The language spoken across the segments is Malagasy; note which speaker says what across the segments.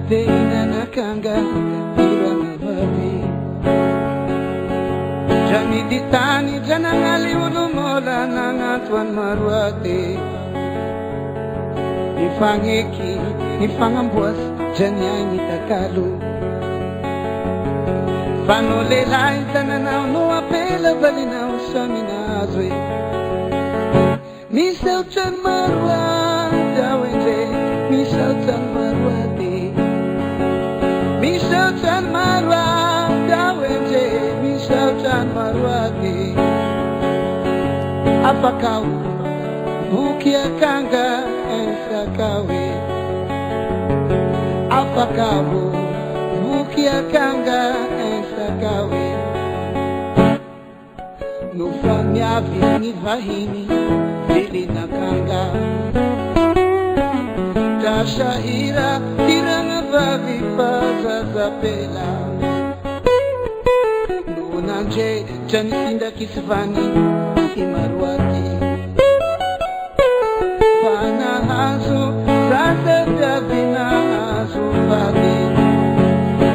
Speaker 1: Teina nakanga tiranga babi Jani ditani janangali ulumola nangatuan maruate Ifangeki ifangambuas janyang itakalu Panolelay tananaw no apela balinaw sa minazwe Misaw chan marwa dawende Misaw chan marwate Misaw chan marwa dawende Misaw chan marwate Apa kau bukia kanga esa kawe Apa kau bukia kanga esa kawe Nufanya vini vahini Dili na kanga Tashahira Tiranga babi Pazazapela Nunanje Janisinda kisvani Imarwati Panahasu Rasa Davina Hasu babi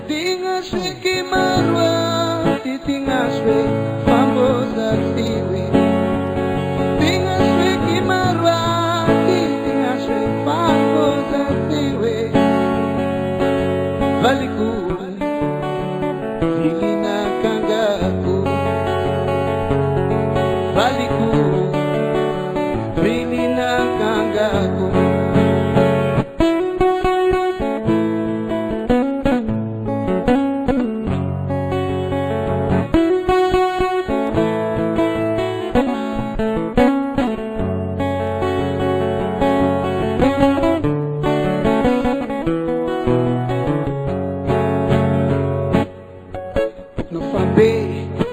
Speaker 1: Tingaswe kimarwati Tingaswe Fambosa siwe Tingaswe kimarwati Tingaswe Fambosa siwe Baliku Vilina kangaku Baliku Vilina kangaku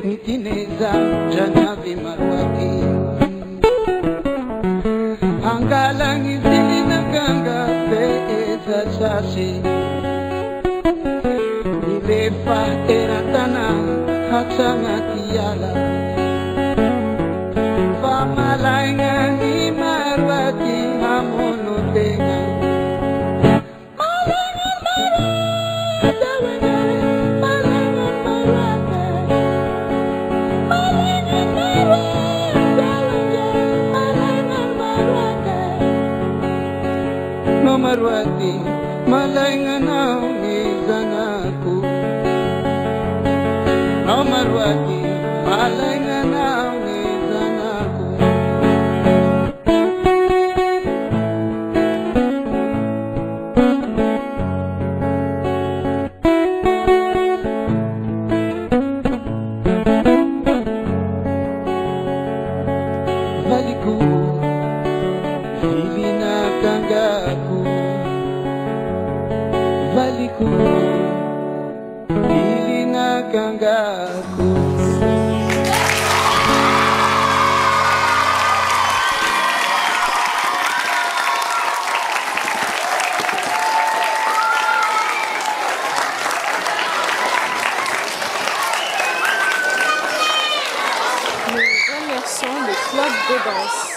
Speaker 1: Nitineza janavi marwati Angalang izili na ganga Peeza sasi Nilefa eratana Hatsanga tiyala Pamalaingan ni marwati Hamono tenga Marwati malaingan ang izanaku No marwati malaingan ang izanaku Baliku Vilina kangaku Baliku Vilina kangaku
Speaker 2: Nous remercions le club de danse.